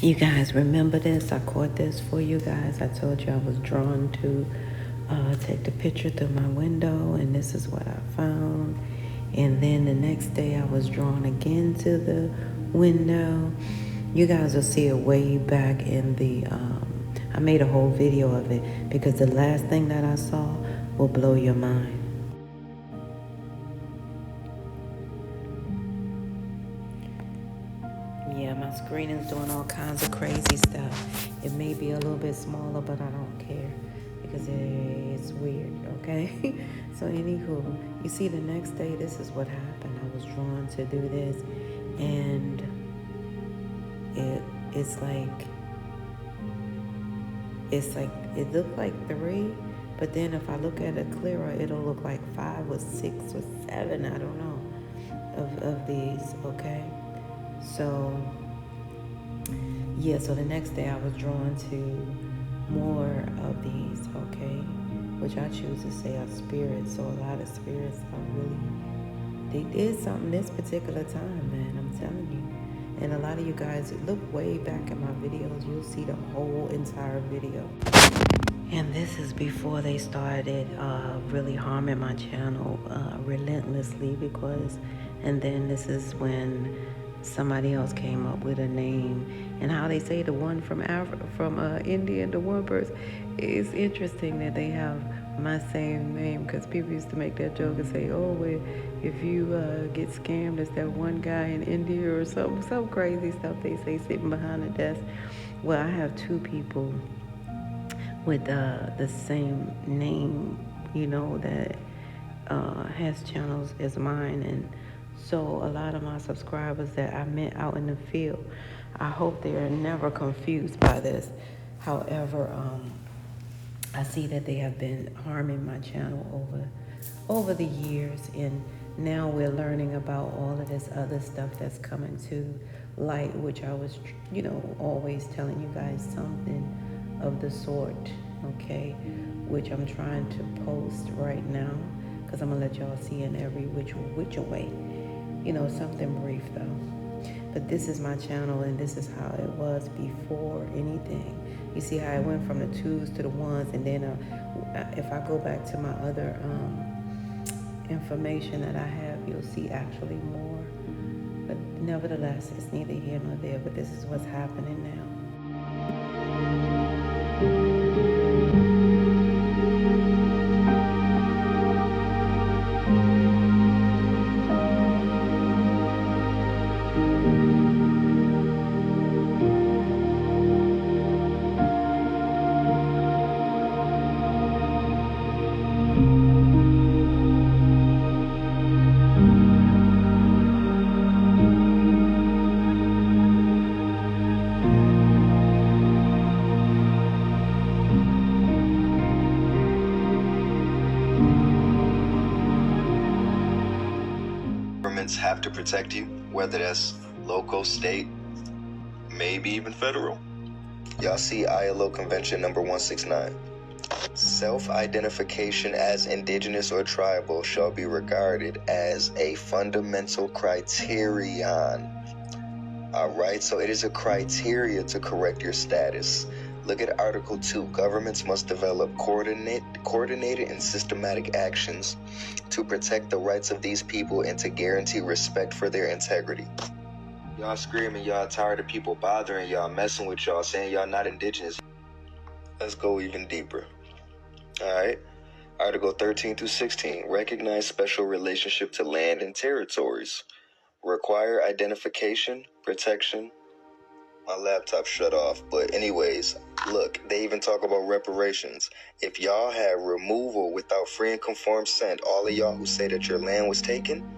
You guys remember this? I caught this for you guys. I told you I was drawn to take the picture through my window, and this is what I found. And then the next day I was drawn again to the window. You guys will see it way back in the, I made a whole video of it because the last thing that I saw will blow your mind. Yeah, my screen is doing all kinds of crazy stuff. It may be a little bit smaller, but I don't care because it's weird, okay? So anywho, you see the next day, this is what happened. I was drawn to do this, and it's like, it looked like 3, but then if I look at it clearer, it'll look like 5 or 6 or 7, I don't know, of these, okay? So, yeah, so the next day I was drawn to more of these, okay? Which I choose to say are spirits. So a lot of spirits are they did something this particular time, man, I'm telling you. And a lot of you guys, look way back at my videos, you'll see the whole entire video. And this is before they started really harming my channel relentlessly and then this is when somebody else came up with a name, and how they say the one from India and the one person, it's interesting that they have my same name, because people used to make that joke and say, oh, well, if you get scammed, it's that one guy in India or some crazy stuff they say sitting behind the desk. Well, I have 2 people with the same name, you know, that has channels as mine. And so a lot of my subscribers that I met out in the field, I hope they are never confused by this. However, I see that they have been harming my channel over the years, and now we're learning about all of this other stuff that's coming to light, which I was, you know, always telling you guys something of the sort, okay, which I'm trying to post right now, because I'm gonna let y'all see in every which way. You know, something brief though. But this is my channel, and this is how it was before anything. You see how it went from the 2s to the 1s, and then if I go back to my other information that I have, you'll see actually more. But nevertheless, it's neither here nor there, but this is what's happening now. Governments have to protect you, whether that's local, state, maybe even federal. Y'all see ILO Convention number 169. Self-identification as indigenous or tribal shall be regarded as a fundamental criterion. All right, so it is a criteria to correct your status. Look at Article 2. Governments must develop coordinated and systematic actions to protect the rights of these people and to guarantee respect for their integrity. Y'all screaming y'all tired of people bothering y'all, messing with y'all, saying y'all not indigenous. Let's go even deeper. All right. Article 13 through 16. Recognize special relationship to land and territories. Require identification, protection. My laptop shut off, but anyways, look, they even talk about reparations. If y'all have removal without free and conformed consent, all of y'all who say that your land was taken,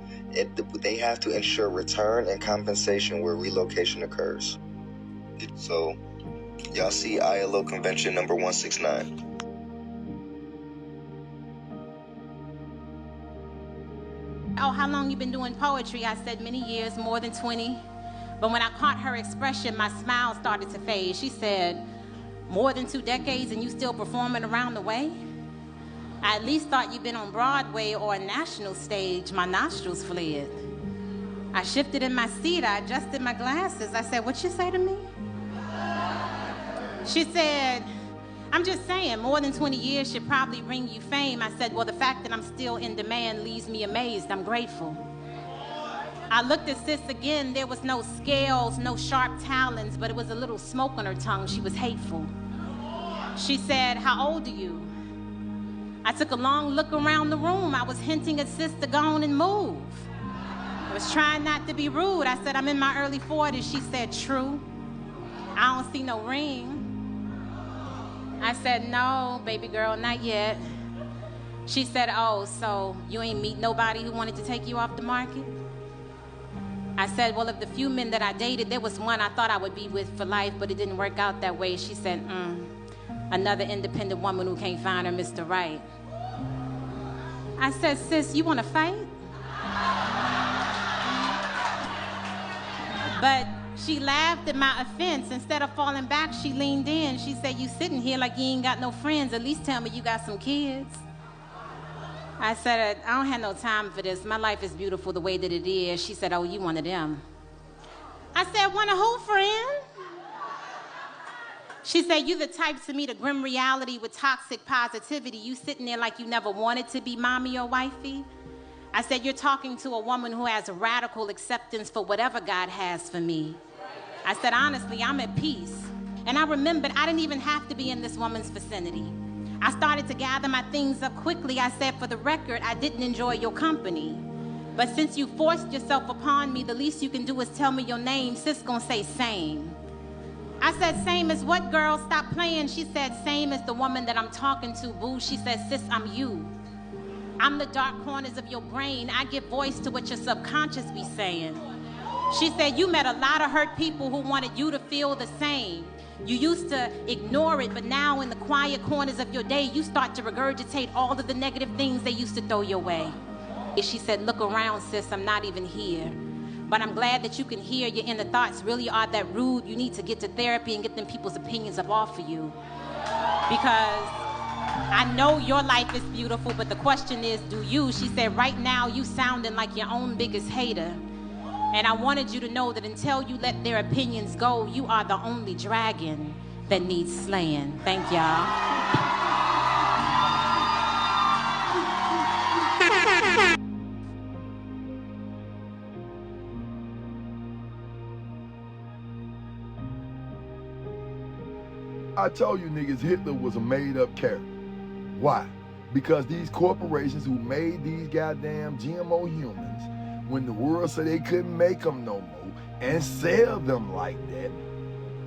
they have to ensure return and compensation where relocation occurs. So, y'all see ILO Convention number 169. Oh, how long you been doing poetry? I said many years, more than 20. But when I caught her expression, my smile started to fade. She said, more than 2 decades and you still performing around the way? I at least thought you'd been on Broadway or a national stage. My nostrils fled. I shifted in my seat. I adjusted my glasses. I said, what you say to me? She said, I'm just saying, more than 20 years should probably bring you fame. I said, well, the fact that I'm still in demand leaves me amazed. I'm grateful. I looked at sis again. There was no scales, no sharp talons, but it was a little smoke on her tongue. She was hateful. She said, how old are you? I took a long look around the room. I was hinting at sis to go on and move. I was trying not to be rude. I said, I'm in my early 40s. She said, true. I don't see no ring. I said, no, baby girl, not yet. She said, oh, so you ain't meet nobody who wanted to take you off the market? I said, well, of the few men that I dated, there was one I thought I would be with for life, but it didn't work out that way. She said, another independent woman who can't find her Mr. Right. I said, sis, you want to fight? But she laughed at my offense. Instead of falling back, she leaned in. She said, you sitting here like you ain't got no friends. At least tell me you got some kids. I said, I don't have no time for this. My life is beautiful the way that it is. She said, oh, you one of them. I said, one of who, friend? She said, you the type to meet a grim reality with toxic positivity. You sitting there like you never wanted to be mommy or wifey. I said, you're talking to a woman who has radical acceptance for whatever God has for me. I said, honestly, I'm at peace. And I remembered I didn't even have to be in this woman's vicinity. I started to gather my things up quickly. I said, for the record, I didn't enjoy your company. But since you forced yourself upon me, the least you can do is tell me your name. Sis gonna say same. I said, same as what, girl? Stop playing. She said, same as the woman that I'm talking to, boo. She said, sis, I'm you. I'm the dark corners of your brain. I give voice to what your subconscious be saying. She said, you met a lot of hurt people who wanted you to feel the same. You used to ignore it, but now in the quiet corners of your day, you start to regurgitate all of the negative things they used to throw your way. And she said, look around, sis, I'm not even here. But I'm glad that you can hear your inner thoughts really are that rude. You need to get to therapy and get them people's opinions up off of you. Because I know your life is beautiful, but the question is, do you? She said, right now, you sounding like your own biggest hater. And I wanted you to know that until you let their opinions go, you are the only dragon that needs slaying. Thank y'all. I told you niggas Hitler was a made-up character. Why? Because these corporations who made these goddamn GMO humans, when the world said they couldn't make them no more and sell them like that,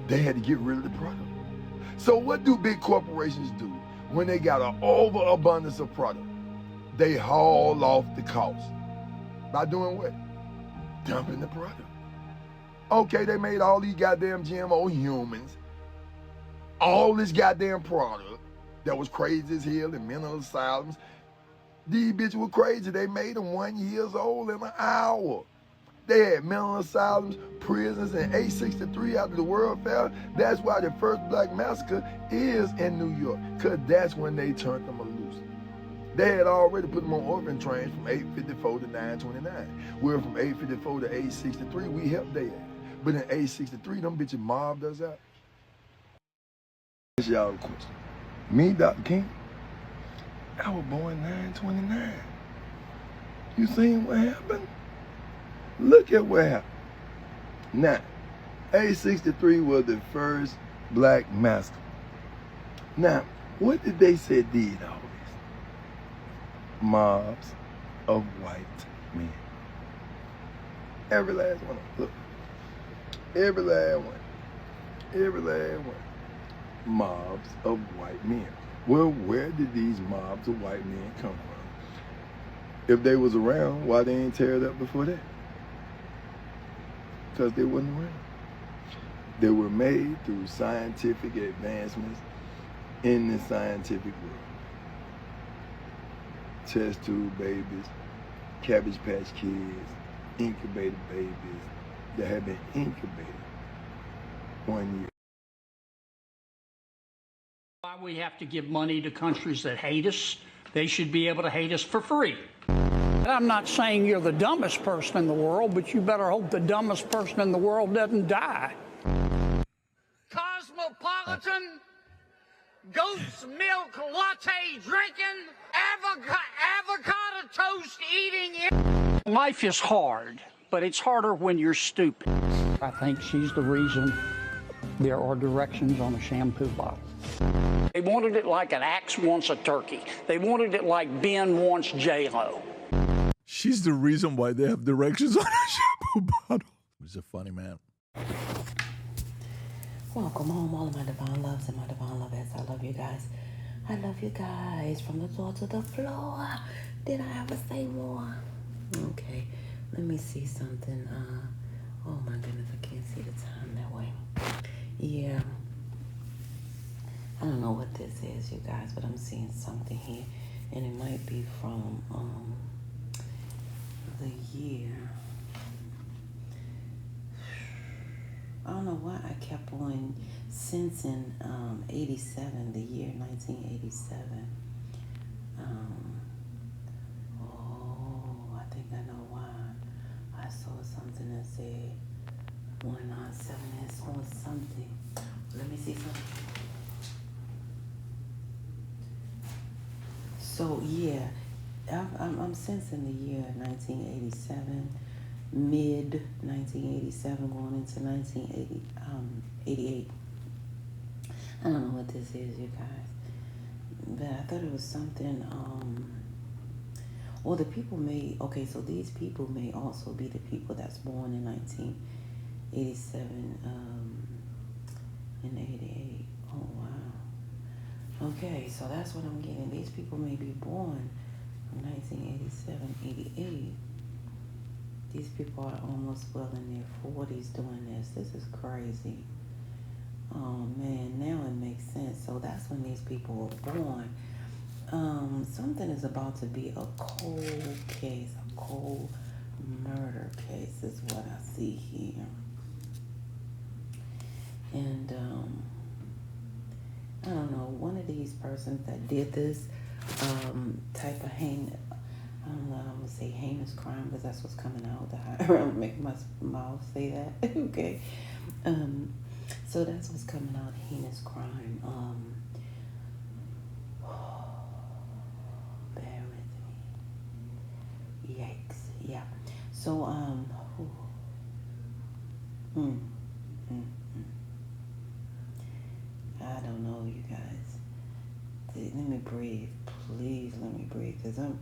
they had to get rid of the product. So what do big corporations do when they got an overabundance of product? They haul off the cost. By doing what? Dumping the product. Okay, they made all these goddamn GMO humans, all this goddamn product that was crazy as hell in mental asylums. These bitches were crazy. They made them 1 year old in an hour. They had mental asylums, prisons, and 863 after the World Fair. That's why the first black massacre is in New York, because that's when they turned them loose. They had already put them on orphan trains from 854 to 929. Where from 854 to 863, we helped their ass. But in 863, them bitches mobbed us out. That's y'all question. Me, Dr. King, I was born 929. You seen what happened? Look at what happened. Now, 863 was the first black massacre. Now, what did they say did all this? Mobs of white men. Every last one. Look. Every last one. Every last one. Mobs of white men. Well, where did these mobs of white men come from? If they was around, why they ain't tear it up before that? Because they wasn't around. They were made through scientific advancements in the scientific world. Test tube babies, Cabbage Patch Kids, incubator babies that have been incubated 1 year. Why we have to give money to countries that hate us. They should be able to hate us for free. I'm not saying you're the dumbest person in the world, but you better hope the dumbest person in the world doesn't die. Cosmo cosmopolitan, goat's milk latte drinking, avocado toast eating. Life is hard, but it's harder when you're stupid. I think she's the reason there are directions on a shampoo bottle. They wanted it like an axe wants a turkey. They wanted it like Ben wants J-Lo. She's the reason why they have directions on a shampoo bottle. He's a funny man. Welcome home, all of my divine loves and my divine lovettes. I love you guys. I love you guys from the floor to the floor. Did I ever say more? Okay, let me see something. Oh my goodness, I can't see the time that way. Yeah, I don't know what this is, you guys, but I'm seeing something here, and it might be from the year. I don't know why I kept on sensing 87, the year 1987. Oh, I think I know why. I saw something that said 197 is on something. Let me see something. So yeah, I'm sensing the year 1987. Mid 1987 going into 1988. I don't know what this is, you guys, but I thought it was something. Well, the people may, okay, so these people may also be the people that's born in 1987 and 88. Oh wow. Okay, so that's what I'm getting. These people may be born from 1987, 88. These people are almost well in their 40s doing this. This is crazy. Oh man, now it makes sense. So that's when these people were born. Something is about to be a cold case, a cold murder case is what I see here. And I don't know, one of these persons that did this type of I don't know, I'm gonna say heinous crime because that's what's coming out. I'm gonna make my mouth say that. Okay. So that's what's coming out, heinous crime. Bear with me. Yikes. Yeah. So, I don't know, you guys. Let me breathe. Please let me breathe because I'm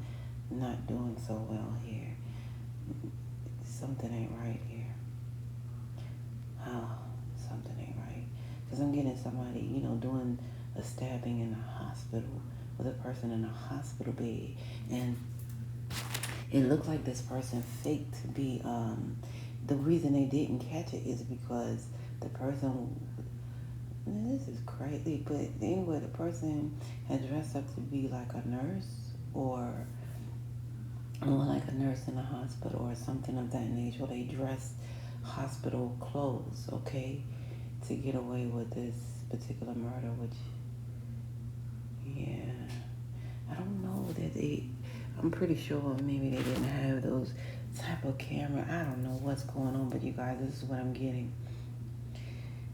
not doing so well here. Something ain't right here. Oh, something ain't right. Because I'm getting somebody, doing a stabbing in a hospital with a person in a hospital bed. And it looked like this person faked to be, the reason they didn't catch it is because the person, this is crazy, but anyway, the person had dressed up to be like a nurse or like a nurse in a hospital or something of that nature. They dressed hospital clothes, okay, to get away with this particular murder, which, yeah, I don't know that I'm pretty sure maybe they didn't have those type of camera. I don't know what's going on, but you guys, this is what I'm getting.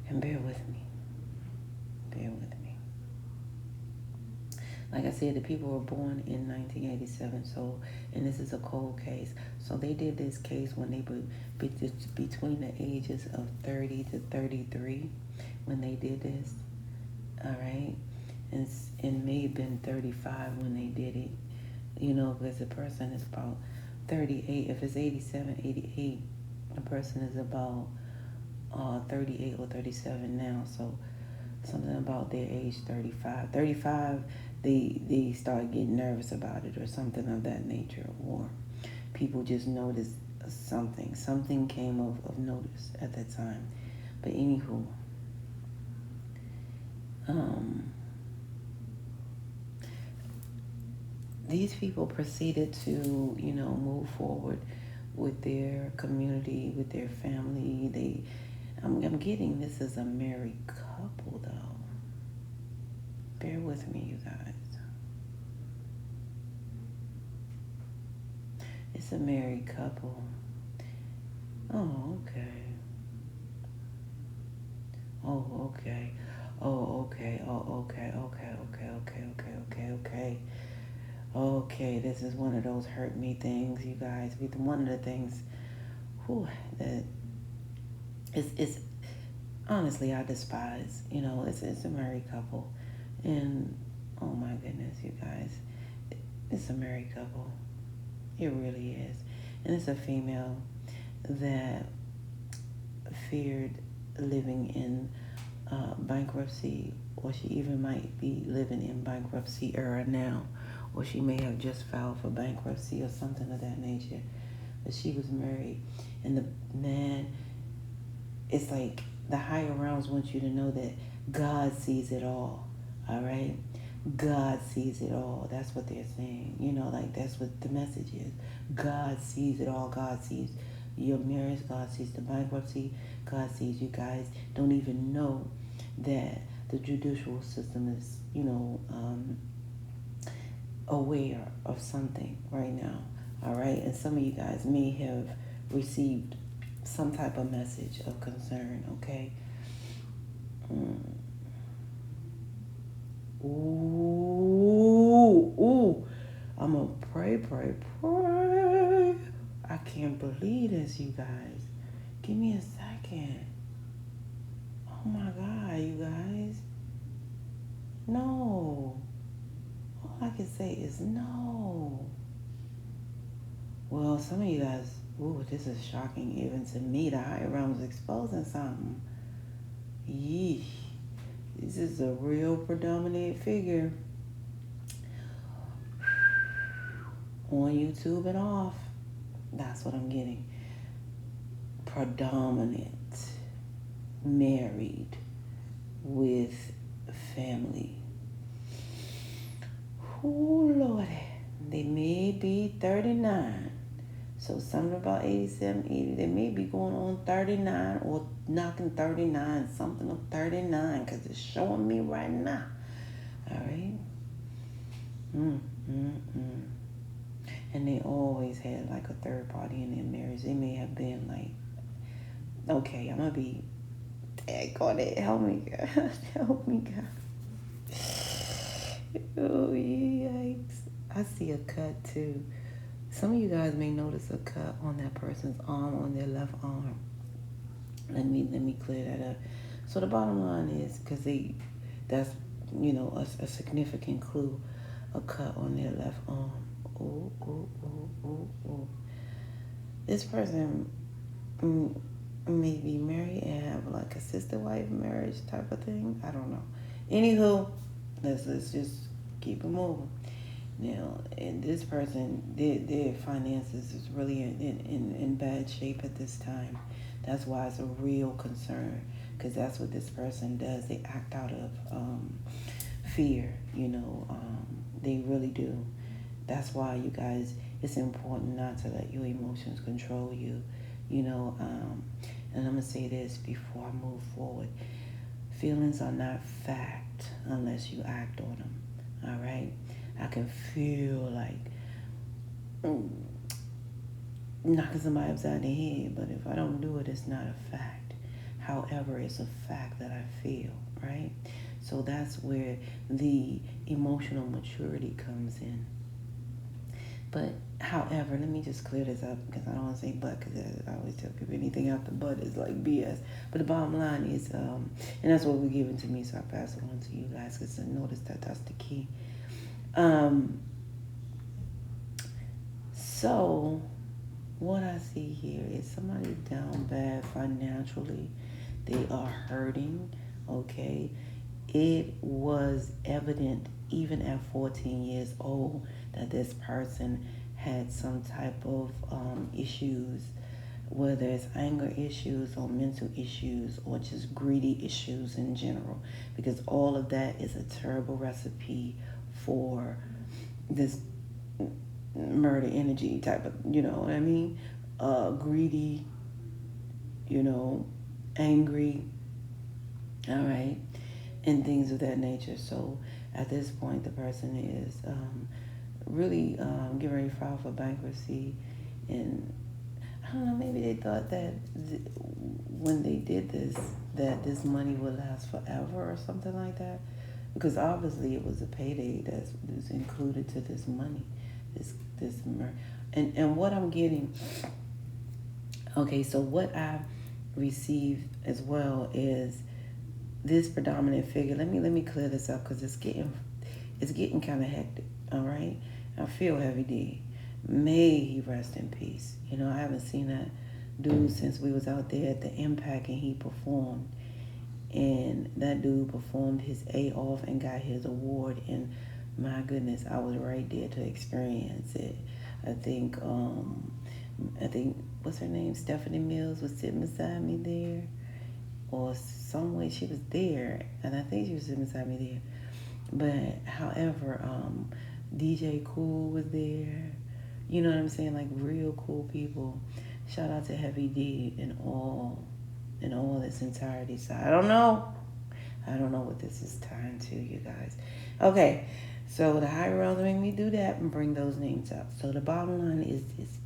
And bear with me. Bear with me. Like I said, the people were born in 1987, so, and this is a cold case. So they did this case when they were between the ages of 30 to 33 when they did this, all right? And it may have been 35 when they did it, because the person is about 38. If it's 87, 88, the person is about 38 or 37 now, so something about their age 35. 35, they start getting nervous about it or something of that nature, or people just noticed something. Something came of notice at that time. But anywho, these people proceeded to, move forward with their community, with their family. I'm getting this is a married couple, though. Bear with me, you guys. It's a married couple. Oh, okay. Oh, okay. Oh, okay. Oh, okay. Okay. Okay. Okay. Okay. Okay. Okay. Okay. This is one of those hurt me things, you guys. One of the things, that it's honestly I despise. It's a married couple, and oh my goodness, you guys, it's a married couple. It really is, and it's a female that feared living in bankruptcy, or she even might be living in bankruptcy era now, or she may have just filed for bankruptcy or something of that nature. But she was married, and the man, it's like the higher realms want you to know that God sees it all. All right? God sees it all. That's what they're saying. Like that's what the message is. God sees it all. God sees your marriage. God sees the bankruptcy. God sees you guys don't even know that the judicial system is, aware of something right now. All right? And some of you guys may have received some type of message of concern, okay? Ooh. I'm gonna pray. I can't believe this, you guys. Give me a second. Oh my God, you guys. No. All I can say is no. Well, some of you guys, this is shocking even to me. The higher realms exposing something. Yeesh. This is a real predominant figure on YouTube and off. That's what I'm getting. Predominant, married, with family. Oh, Lordy. They may be 39. So something about 87, 80. They may be going on 39 or knocking 39, something of 39, because it's showing me right now. All right? And they always had like a third party in their marriage. They may have been like, okay, I'm going to be, God, help me, God. Help me, God. Oh, yikes. I see a cut too. Some of you guys may notice a cut on that person's arm, on their left arm. Let me clear that up. So the bottom line is, because that's a significant clue, a cut on their left arm. Ooh. This person may be married and have like a sister-wife marriage type of thing. I don't know. Anywho, let's just keep it moving. Now, and this person, their finances is really in bad shape at this time. That's why it's a real concern, because that's what this person does. They act out of fear, they really do. That's why, you guys, it's important not to let your emotions control you, and I'm going to say this before I move forward. Feelings are not fact unless you act on them, all right? I can feel like knocking somebody upside the head, but if I don't do it, it's not a fact. However, it's a fact that I feel, right? So that's where the emotional maturity comes in. But, however, let me just clear this up, because I don't want to say but, because I always tell people anything after but is like BS. But the bottom line is, and that's what was given to me, so I pass it on to you guys, because I noticed that that's the key. So what I see here is somebody down bad financially. They are hurting, okay? It was evident even at 14 years old that this person had some type of issues, whether it's anger issues or mental issues or just greedy issues in general, because all of that is a terrible recipe for this murder energy type of, you know what I mean? Greedy, angry, all right, and things of that nature. So at this point, the person is really getting ready to file for bankruptcy, and I don't know, maybe they thought that when they did this, that this money would last forever or something like that. Because obviously it was a payday that was included to this money, and what I'm getting. Okay, so what I've received as well is this predominant figure. Let me clear this up because it's getting kind of hectic. All right, I feel heavy D. May he rest in peace. You know, I haven't seen that dude since we was out there at the Impact and he performed. And that dude performed his A off and got his award. And my goodness, I was right there to experience it. I think what's her name? Stephanie Mills was sitting beside me there, or some way she was there, and I think she was sitting beside me there. But however, DJ Cool was there. You know what I'm saying? Like real cool people. Shout out to Heavy D in all its entirety. So I don't know what this is tying to, you guys. Okay, so the higher realms make me do that and bring those names up. So the bottom line is this: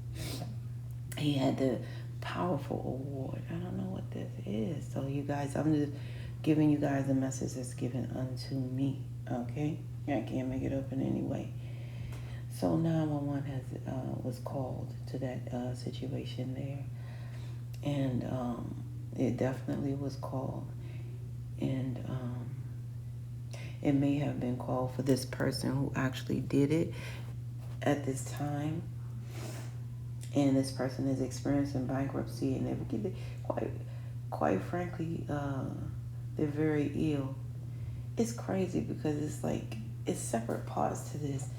he had the powerful award. I don't know what this is. So you guys, I'm just giving you guys a message that's given unto me. Okay, I can't make it up in any way. So 911 was called to that situation there, and it definitely was called, and it may have been called for this person who actually did it at this time, and this person is experiencing bankruptcy, and they're quite frankly, they're very ill. It's crazy because it's like it's separate parts to this.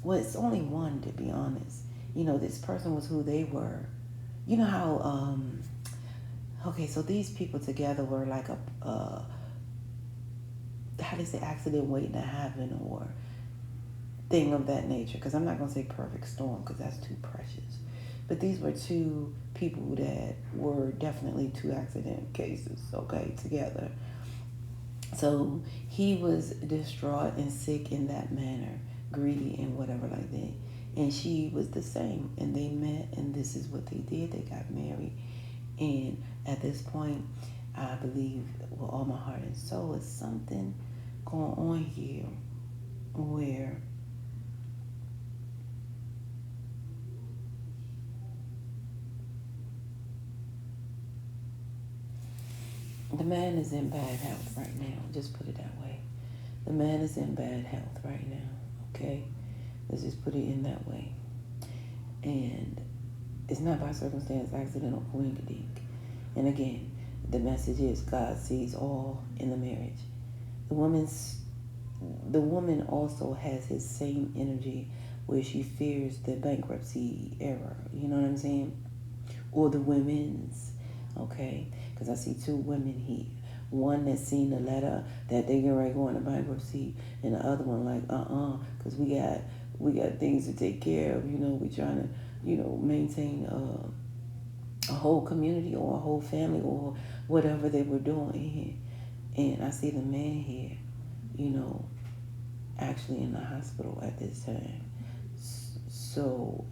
Well, it's only one, to be honest. You know, this person was who they were. You know how, okay, so these people together were like how do you say, accident waiting to happen or thing of that nature. Because I'm not going to say perfect storm because that's too precious. But these were two people that were definitely two accident cases, okay, together. So he was distraught and sick in that manner, greedy and whatever like that. And she was the same. And they met, and this is what they did. They got married. And at this point, I believe with all my heart and soul, is something going on here where the man is in bad health right now. Just put it that way. The man is in bad health right now. Okay? Let's just put it in that way. And it's not by circumstance, accident, or coincidence. And again, the message is God sees all in the marriage. The woman also has his same energy where she fears the bankruptcy era. You know what I'm saying? Or the women's. Okay? Because I see two women here. One that's seen the letter that they get ready to go into bankruptcy, and the other one like, because we got things to take care of. You know, we trying to, you know, maintain a whole community or a whole family or whatever they were doing here. And I see the man here, you know, actually in the hospital at this time. So,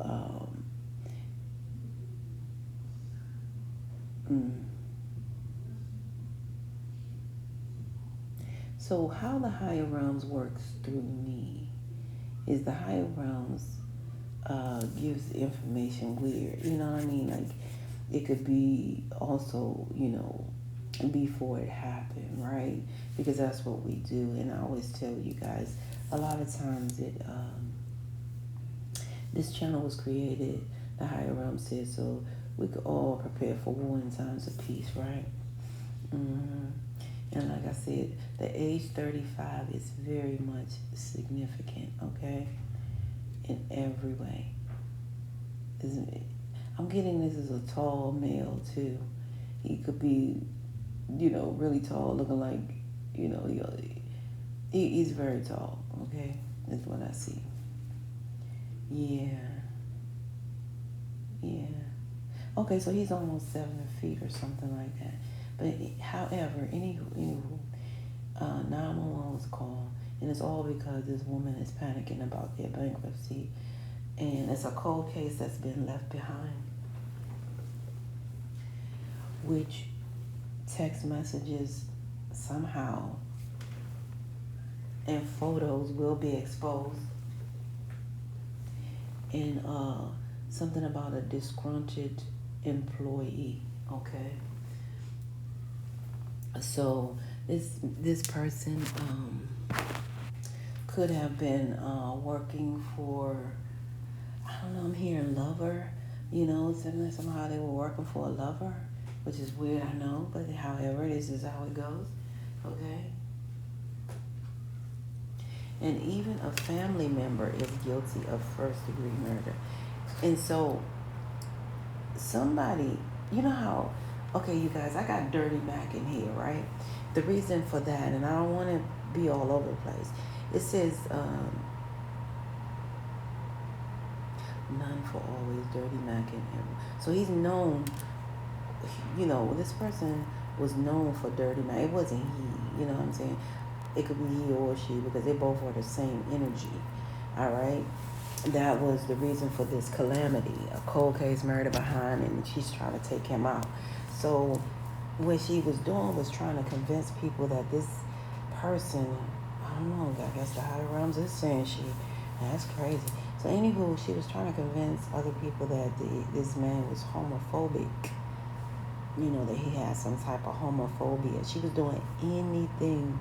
So how the higher realms works through me is the higher realms gives information weird. You know what I mean? Like it could be also, you know, before it happened, right? Because that's what we do. And I always tell you guys, a lot of times this channel was created, the higher realm said, so we could all prepare for war in times of peace, right? And like I said, the age 35 is very much significant, okay? In every way. I'm getting this as a tall male, too. He could be, you know, really tall, looking like, you know, he's very tall, okay? That's what I see. Yeah. Okay, so he's almost 7 feet or something like that. But however, anywho, 911 was called, and it's all because this woman is panicking about their bankruptcy, and it's a cold case that's been left behind. which text messages somehow and photos will be exposed, and something about a disgruntled employee. Okay, so this person could have been working for, I don't know, I'm hearing lover, somehow they were working for a lover, which is weird, I know, but however, this is how it goes, okay? And even a family member is guilty of first-degree murder. And so, somebody, you know how, okay, you guys, I got Dirty Mac in here, right? The reason for that, and I don't want to be all over the place, it says, none for always, Dirty Mac and him. So he's known, this person was known for Dirty Mac. It wasn't he, you know what I'm saying? It could be he or she because they both were the same energy, all right? That was the reason for this calamity. A cold case murder behind, and she's trying to take him out. So what she was doing was trying to convince people that this person, I don't know, I guess the higher realms is saying that's crazy. So anywho, she was trying to convince other people that this man was homophobic. That he had some type of homophobia. She was doing anything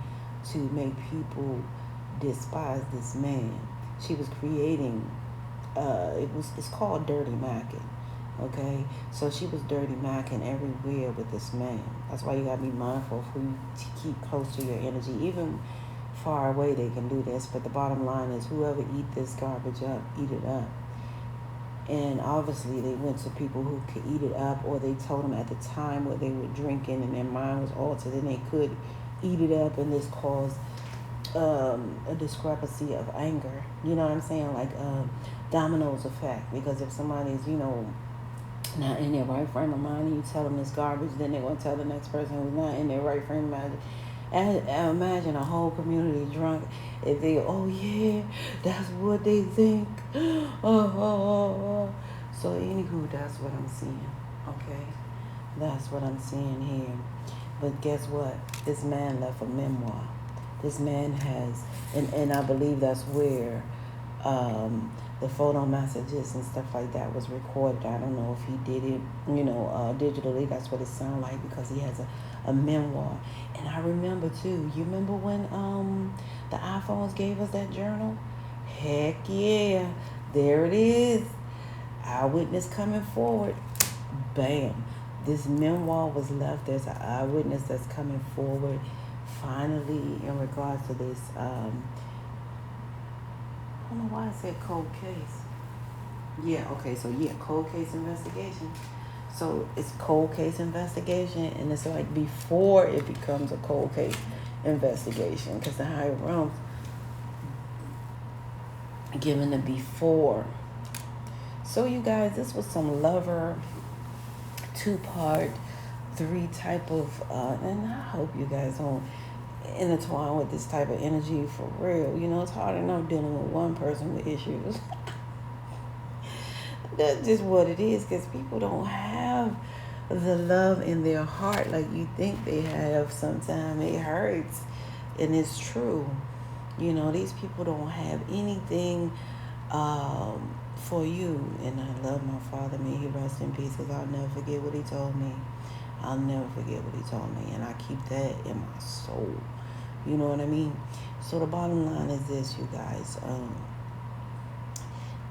to make people despise this man. She was creating, it's called Dirty Mackin', okay? So she was Dirty Mackin' everywhere with this man. That's why you gotta be mindful of who you keep close to your energy. Even far away they can do this, but the bottom line is whoever eat this garbage up, eat it up. And obviously they went to people who could eat it up, or they told them at the time what they were drinking and their mind was altered and they could eat it up, and this caused a discrepancy of anger. You know what I'm saying? Like dominoes effect. Because if somebody's, not in their right frame of mind and you tell them this garbage, then they're going to tell the next person who's not in their right frame of mind. And imagine a whole community drunk if they, oh yeah, that's what they think. So anywho, that's what I'm seeing. Okay, that's what I'm seeing here. But guess what? This man left a memoir. This man has, and I believe that's where the photo messages and stuff like that was recorded. I don't know if he did it, digitally. That's what it sounded like, because he has a memoir. And I remember too, you remember when the iPhones gave us that journal? Heck yeah, there it is. Eyewitness coming forward. Bam. This memoir was left as an eyewitness that's coming forward finally in regards to this. I don't know why I said cold case. Yeah, okay, so cold case investigation. So it's cold case investigation, and it's like before it becomes a cold case investigation, because the higher realms given the before. So you guys, this was some Lover 2-part, 3 type of, and I hope you guys don't intertwine with this type of energy for real. It's hard enough dealing with one person with issues. That's just what it is, because people don't have the love in their heart like you think they have. Sometimes it hurts, and it's true. These people don't have anything for you. And I love my father. May he rest in peace, because I'll never forget what he told me. I'll never forget what he told me, and I keep that in my soul. You know what I mean? So the bottom line is this, you guys.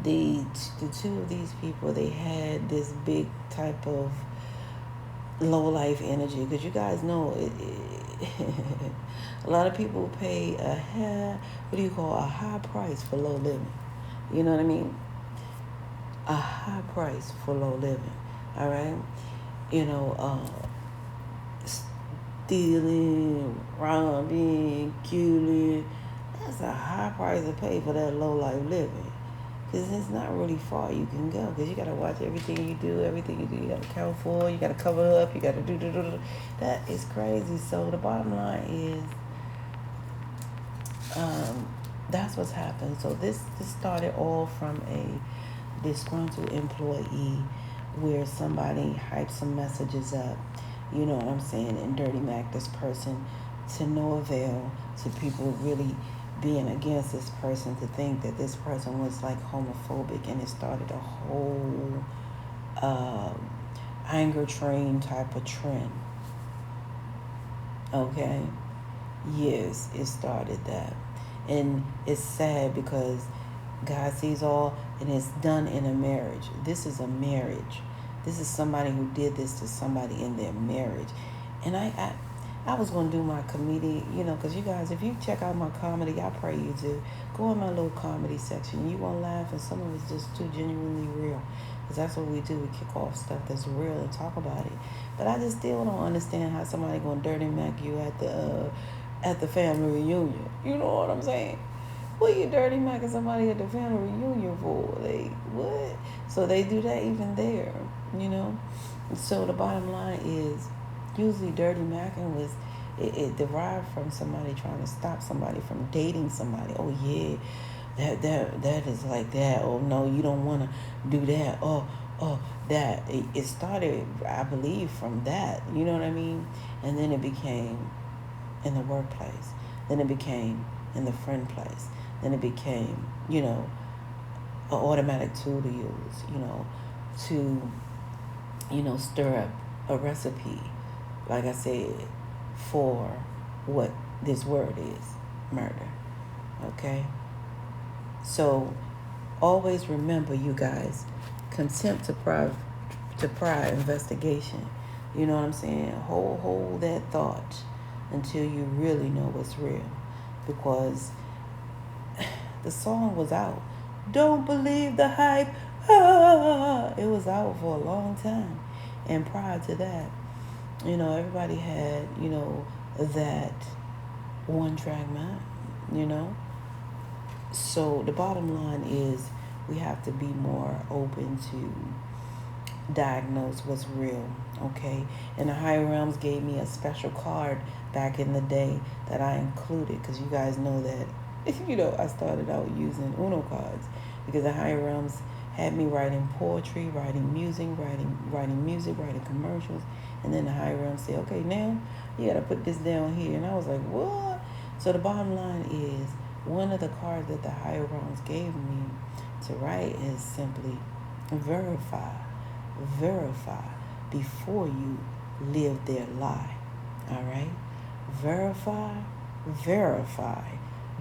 The two of these people, they had this big type of low life energy, because you guys know a lot of people pay a high price for low living. You know what I mean? A high price for low living. All right? Stealing, robbing, killing. That's a high price to pay for that low life living. Because it's not really far you can go. Because you got to watch everything you do. You got to account for. You got to cover up. You got to do. That is crazy. So the bottom line is, that's what's happened. So this started all from a disgruntled employee, where somebody hyped some messages up, You know what I'm saying? And Dirty Mac this person to no avail, to people really being against this person, to think that this person was like homophobic, and it started a whole anger train type of trend. Okay? Yes, it started that. And it's sad because God sees all, and it's done in a marriage. This is a marriage. This is somebody who did this to somebody in their marriage. And I was going to do my comedy, you know, because you guys, if you check out my comedy, I pray you do. Go in my little comedy section. You going to laugh, and some of it's just too genuinely real. Because that's what we do. We kick off stuff that's real and talk about it. But I just still don't understand how somebody going to dirty mac you at the family reunion. You know what I'm saying? What you dirty macking somebody at the family reunion for? Like, what? So they do that even there, you know? So the bottom line is, usually dirty macking was, it derived from somebody trying to stop somebody from dating somebody. Oh, yeah, that is like that. Oh, no, you don't want to do that. Oh, that. It started, I believe, from that. You know what I mean? And then it became in the workplace. Then it became in the friend place. Then it became, you know, an automatic tool to use, you know, to, you know, stir up a recipe, like I said, for what this word is, murder. Okay? So always remember, you guys, contempt to pride investigation. You know what I'm saying? Hold that thought until you really know what's real. Because the song was out. Don't believe the hype. Ah, it was out for a long time. And prior to that, you know, everybody had, you know, that one track mind, you know. So the bottom line is, we have to be more open to diagnose what's real, okay? And the higher realms gave me a special card back in the day that I included, because you guys know that, you know, I started out using Uno cards, because the higher realms had me writing poetry, writing music, writing commercials, and then the higher realms said, okay, now you got to put this down here. And I was like, what? So the bottom line is, one of the cards that the higher realms gave me to write is simply verify before you live their lie. All right? Verify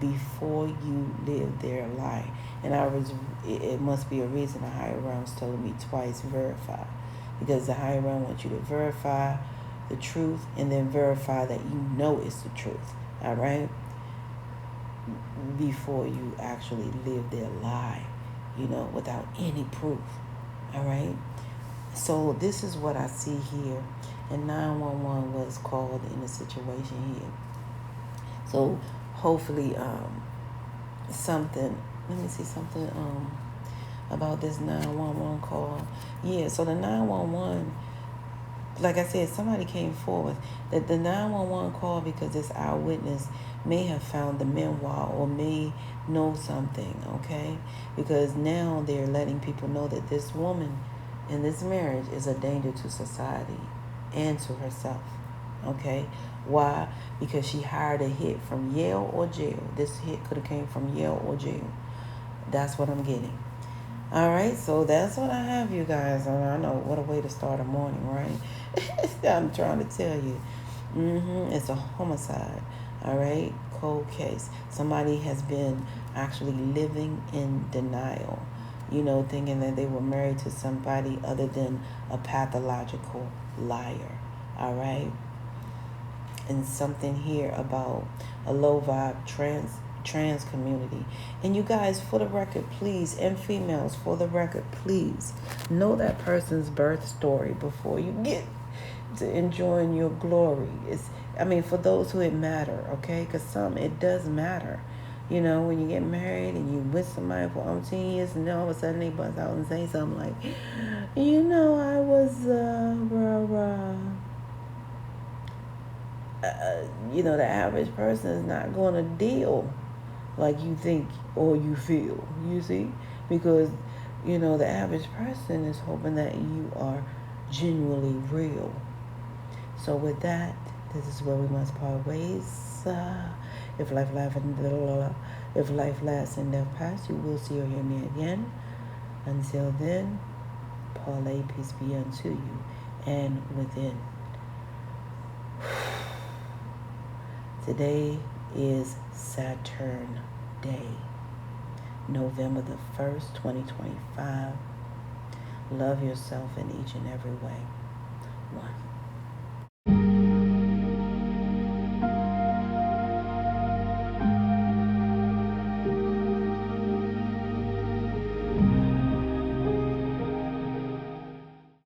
before you live their lie. And it must be a reason the higher realms told me twice verify, because the higher realm wants you to verify the truth and then verify that you know it's the truth. All right? Before you actually live their lie, you know, without any proof. All right? So this is what I see here. And 911 was called in a situation here. So hopefully something, let me see something about this 911 call. Yeah, so the 911, like I said, somebody came forward that the 911 call, because this eyewitness may have found the memoir or may know something, okay? Because now they're letting people know that this woman in this marriage is a danger to society and to herself, okay? Why? Because she hired a hit from Yale or jail. This hit could have came from Yale or jail. That's what I'm getting. All right, so that's what I have, you guys. I know, what a way to start a morning, right? I'm trying to tell you. It's a homicide. All right, cold case. Somebody has been actually living in denial, you know, thinking that they were married to somebody other than a pathological liar. All right. And something here about a low vibe trans community. And you guys, for the record, please, and females, for the record, please know that person's birth story before you get to enjoying your glory. For those who it matter, okay? Because it does matter. You know, when you get married and you with somebody for 18 years, and then all of a sudden they bust out and say something like, you know, I was, you know, the average person is not going to deal like you think or you feel, you see? Because, you know, the average person is hoping that you are genuinely real. So with that, this is where we must part ways. If life lasts and death pass, you will see or hear me again. Until then, parlay, peace be unto you and within. Today is Saturn Day, November the 1st, 2025. Love yourself in each and every way. 1.